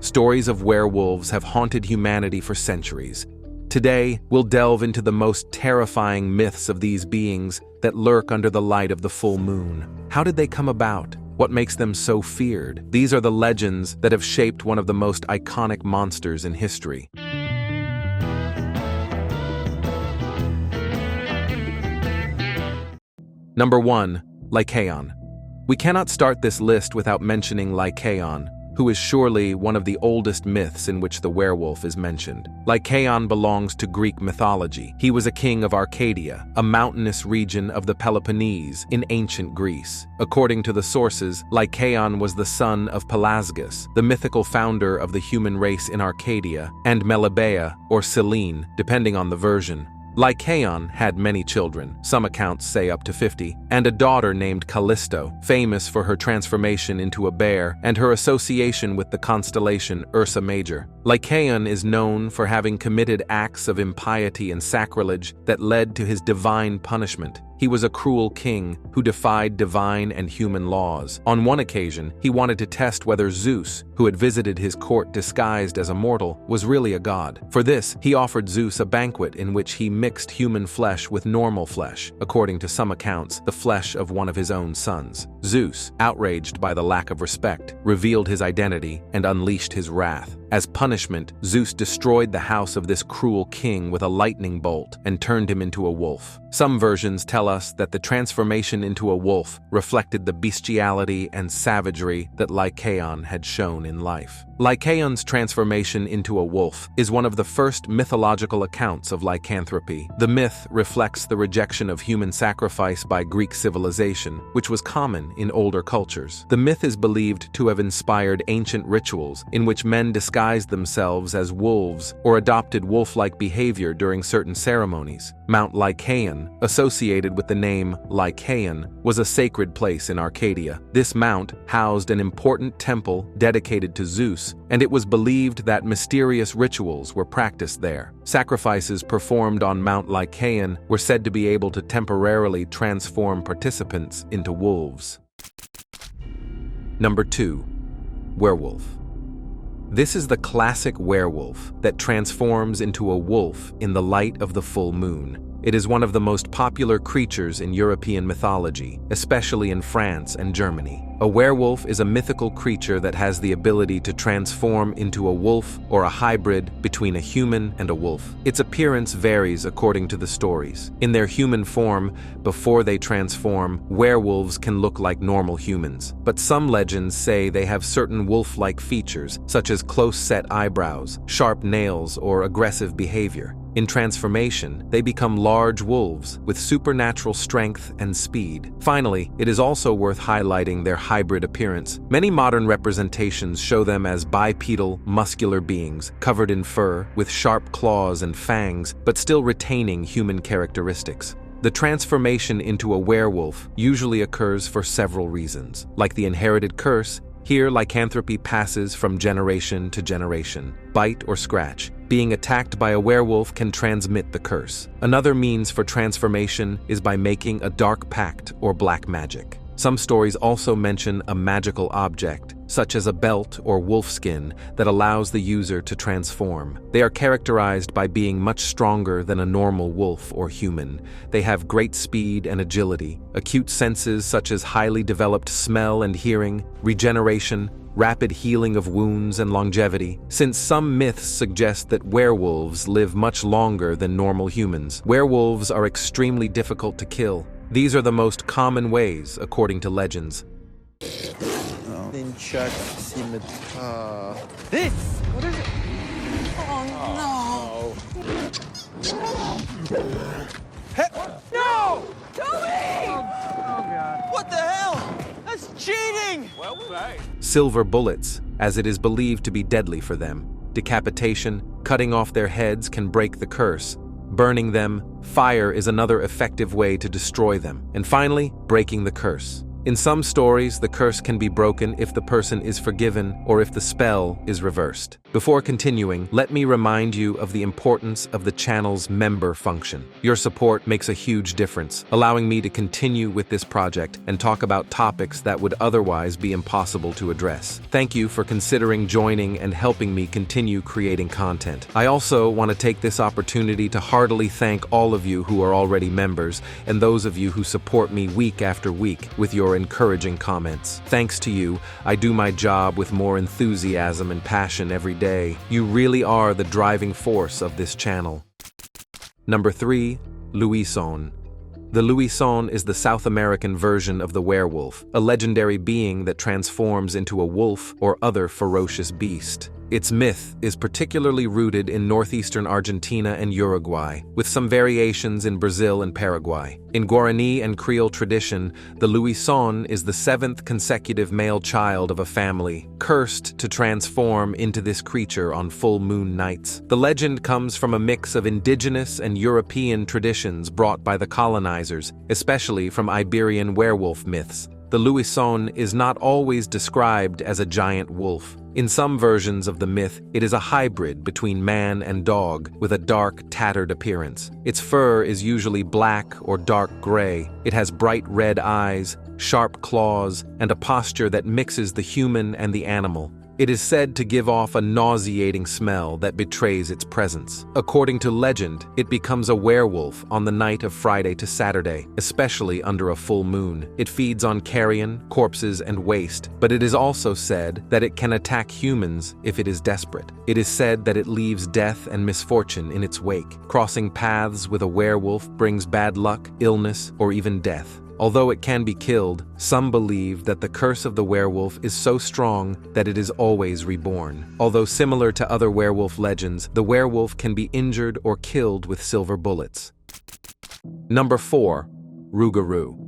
Stories of werewolves have haunted humanity for centuries. Today, we'll delve into the most terrifying myths of these beings that lurk under the light of the full moon. How did they come about? What makes them so feared? These are the legends that have shaped one of the most iconic monsters in history. Number 1. Lycaon. We cannot start this list without mentioning Lycaon, who is surely one of the oldest myths in which the werewolf is mentioned. Lycaon belongs to Greek mythology. He was a king of Arcadia, a mountainous region of the Peloponnese in ancient Greece. According to the sources, Lycaon was the son of Pelasgus, the mythical founder of the human race in Arcadia, and Melibea, or Selene, depending on the version. Lycaon had many children, some accounts say up to 50, and a daughter named Callisto, famous for her transformation into a bear and her association with the constellation Ursa Major. Lycaon is known for having committed acts of impiety and sacrilege that led to his divine punishment. He was a cruel king who defied divine and human laws. On one occasion, he wanted to test whether Zeus, who had visited his court disguised as a mortal, was really a god. For this, he offered Zeus a banquet in which he mixed human flesh with normal flesh, according to some accounts, the flesh of one of his own sons. Zeus, outraged by the lack of respect, revealed his identity and unleashed his wrath. As punishment, Zeus destroyed the house of this cruel king with a lightning bolt and turned him into a wolf. Some versions tell us that the transformation into a wolf reflected the bestiality and savagery that Lycaon had shown in life. Lycaon's transformation into a wolf is one of the first mythological accounts of lycanthropy. The myth reflects the rejection of human sacrifice by Greek civilization, which was common in older cultures. The myth is believed to have inspired ancient rituals in which men disguised themselves as wolves or adopted wolf-like behavior during certain ceremonies. Mount Lycaon, associated with the name Lycaon, was a sacred place in Arcadia. This mount housed an important temple dedicated to Zeus, and it was believed that mysterious rituals were practiced there. Sacrifices performed on Mount Lycaon were said to be able to temporarily transform participants into wolves. Number 2. Werewolf. This is the classic werewolf that transforms into a wolf in the light of the full moon. It is one of the most popular creatures in European mythology, especially in France and Germany. A werewolf is a mythical creature that has the ability to transform into a wolf or a hybrid between a human and a wolf. Its appearance varies according to the stories. In their human form, before they transform, werewolves can look like normal humans. But some legends say they have certain wolf-like features, such as close-set eyebrows, sharp nails, or aggressive behavior. In transformation, they become large wolves with supernatural strength and speed. Finally, it is also worth highlighting their hybrid appearance. Many modern representations show them as bipedal, muscular beings, covered in fur, with sharp claws and fangs, but still retaining human characteristics. The transformation into a werewolf usually occurs for several reasons. Like the inherited curse, here lycanthropy passes from generation to generation. Bite or scratch. Being attacked by a werewolf can transmit the curse. Another means for transformation is by making a dark pact or black magic. Some stories also mention a magical object, such as a belt or wolf skin, that allows the user to transform. They are characterized by being much stronger than a normal wolf or human. They have great speed and agility, acute senses such as highly developed smell and hearing, regeneration, rapid healing of wounds, and longevity. Since some myths suggest that werewolves live much longer than normal humans, werewolves are extremely difficult to kill. These are the most common ways, according to legends. This? What is it? Oh, no! No! Toby! Oh, God. What the hell? That's cheating! Well played. Silver bullets, as it is believed to be deadly for them. Decapitation, cutting off their heads can break the curse. Burning them, fire is another effective way to destroy them. And finally, breaking the curse. In some stories, the curse can be broken if the person is forgiven or if the spell is reversed. Before continuing, let me remind you of the importance of the channel's member function. Your support makes a huge difference, allowing me to continue with this project and talk about topics that would otherwise be impossible to address. Thank you for considering joining and helping me continue creating content. I also want to take this opportunity to heartily thank all of you who are already members and those of you who support me week after week with your encouraging comments. Thanks to you, I do my job with more enthusiasm and passion every day. You really are the driving force of this channel. Number 3. Louison. The Louison is the South American version of the werewolf, a legendary being that transforms into a wolf or other ferocious beast. Its myth is particularly rooted in northeastern Argentina and Uruguay, with some variations in Brazil and Paraguay. In Guarani and Creole tradition, the Louison is the 7th consecutive male child of a family, cursed to transform into this creature on full moon nights. The legend comes from a mix of indigenous and European traditions brought by the colonizers, especially from Iberian werewolf myths. The Louison is not always described as a giant wolf. In some versions of the myth, it is a hybrid between man and dog, with a dark, tattered appearance. Its fur is usually black or dark gray. It has bright red eyes, sharp claws, and a posture that mixes the human and the animal. It is said to give off a nauseating smell that betrays its presence. According to legend, it becomes a werewolf on the night of Friday to Saturday, especially under a full moon. It feeds on carrion, corpses, and waste, but it is also said that it can attack humans if it is desperate. It is said that it leaves death and misfortune in its wake. Crossing paths with a werewolf brings bad luck, illness, or even death. Although it can be killed, some believe that the curse of the werewolf is so strong that it is always reborn. Although similar to other werewolf legends, the werewolf can be injured or killed with silver bullets. Number 4. Rugaru.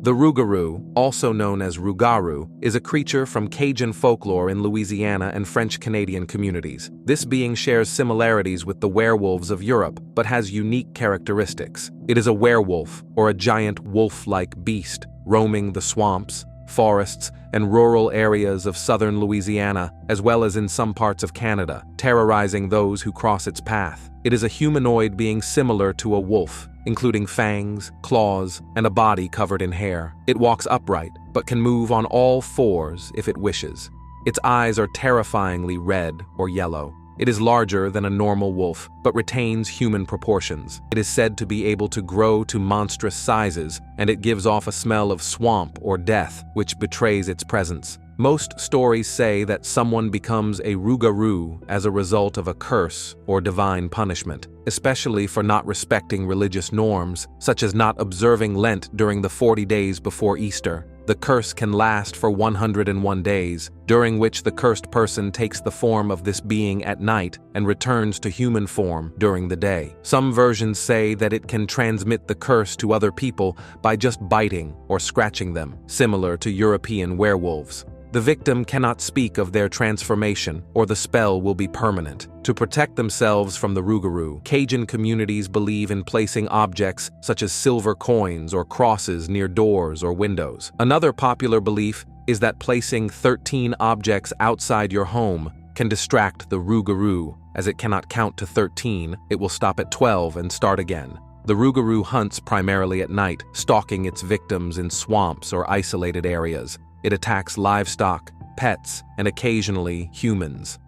The Rugaru, also known as Rugaru, is a creature from Cajun folklore in Louisiana and French-Canadian communities. This being shares similarities with the werewolves of Europe, but has unique characteristics. It is a werewolf, or a giant wolf-like beast, roaming the swamps, forests, and rural areas of southern Louisiana, as well as in some parts of Canada, terrorizing those who cross its path. It is a humanoid being similar to a wolf, including fangs, claws, and a body covered in hair. It walks upright, but can move on all fours if it wishes. Its eyes are terrifyingly red or yellow. It is larger than a normal wolf, but retains human proportions. It is said to be able to grow to monstrous sizes, and it gives off a smell of swamp or death, which betrays its presence. Most stories say that someone becomes a Rugaru as a result of a curse or divine punishment, especially for not respecting religious norms, such as not observing Lent during the 40 days before Easter. The curse can last for 101 days, during which the cursed person takes the form of this being at night and returns to human form during the day. Some versions say that it can transmit the curse to other people by just biting or scratching them, similar to European werewolves. The victim cannot speak of their transformation, or the spell will be permanent. To protect themselves from the Rugaru, Cajun communities believe in placing objects such as silver coins or crosses near doors or windows. Another popular belief is that placing 13 objects outside your home can distract the Rugaru, as it cannot count to 13, it will stop at 12 and start again. The Rugaru hunts primarily at night, stalking its victims in swamps or isolated areas. It attacks livestock, pets, and occasionally humans.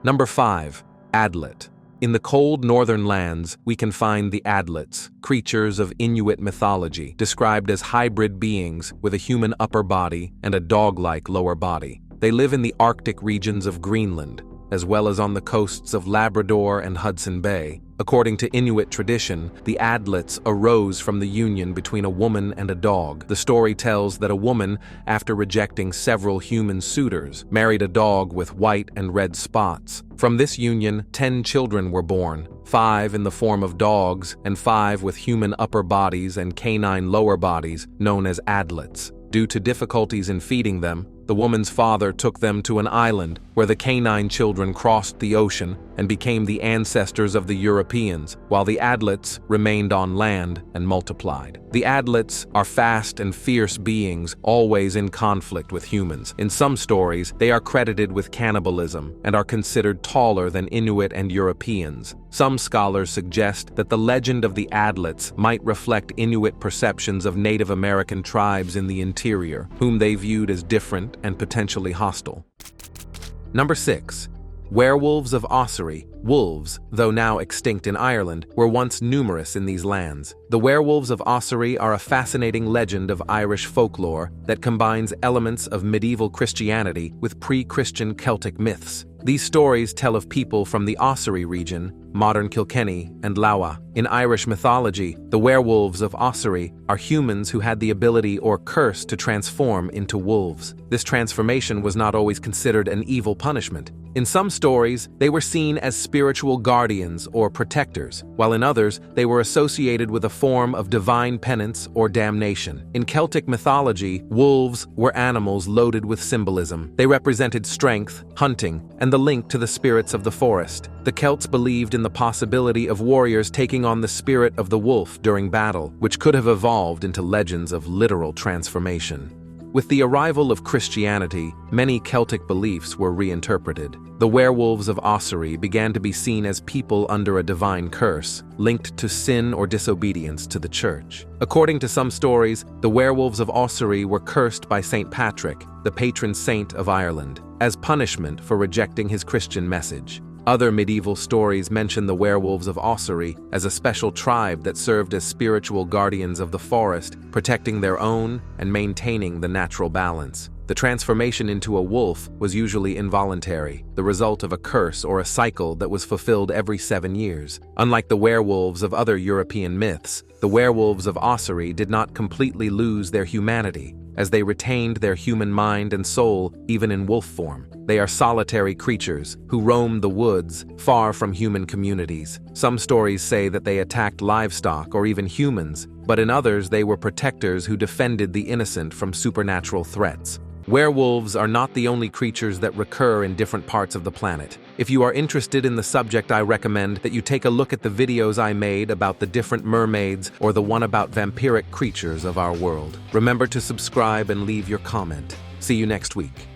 Number 5. Adlet. In the cold northern lands, we can find the Adlets, creatures of Inuit mythology, described as hybrid beings with a human upper body and a dog-like lower body. They live in the Arctic regions of Greenland, as well as on the coasts of Labrador and Hudson Bay. According to Inuit tradition, the Adlets arose from the union between a woman and a dog. The story tells that a woman, after rejecting several human suitors, married a dog with white and red spots. From this union, 10 children were born, 5 in the form of dogs and 5 with human upper bodies and canine lower bodies, known as Adlets. Due to difficulties in feeding them, the woman's father took them to an island where the canine children crossed the ocean and became the ancestors of the Europeans, while the Adlets remained on land and multiplied. The Adlets are fast and fierce beings, always in conflict with humans. In some stories, they are credited with cannibalism and are considered taller than Inuit and Europeans. Some scholars suggest that the legend of the Adlets might reflect Inuit perceptions of Native American tribes in the interior, whom they viewed as different and potentially hostile. Number 6. Werewolves of Ocer. Wolves, though now extinct in Ireland, were once numerous in these lands. The Werewolves of Ocer are a fascinating legend of Irish folklore that combines elements of medieval Christianity with pre-Christian Celtic myths. These stories tell of people from the Ocer region, modern Kilkenny and Lough. In Irish mythology, the Werewolves of Ocer are humans who had the ability or curse to transform into wolves. This transformation was not always considered an evil punishment. In some stories, they were seen as spiritual guardians or protectors, while in others, they were associated with a form of divine penance or damnation. In Celtic mythology, wolves were animals loaded with symbolism. They represented strength, hunting, and the link to the spirits of the forest. The Celts believed in the possibility of warriors taking on the spirit of the wolf during battle, which could have evolved into legends of literal transformation. With the arrival of Christianity, many Celtic beliefs were reinterpreted. The Werewolves of Ocer began to be seen as people under a divine curse, linked to sin or disobedience to the church. According to some stories, the Werewolves of Ocer were cursed by St. Patrick, the patron saint of Ireland, as punishment for rejecting his Christian message. Other medieval stories mention the Werewolves of Ocer as a special tribe that served as spiritual guardians of the forest, protecting their own and maintaining the natural balance. The transformation into a wolf was usually involuntary, the result of a curse or a cycle that was fulfilled every 7 years. Unlike the werewolves of other European myths, the Werewolves of Ocer did not completely lose their humanity, as they retained their human mind and soul even in wolf form. They are solitary creatures who roam the woods, far from human communities. Some stories say that they attacked livestock or even humans, but in others they were protectors who defended the innocent from supernatural threats. Werewolves are not the only creatures that recur in different parts of the planet. If you are interested in the subject, I recommend that you take a look at the videos I made about the different mermaids or the one about vampiric creatures of our world. Remember to subscribe and leave your comment. See you next week.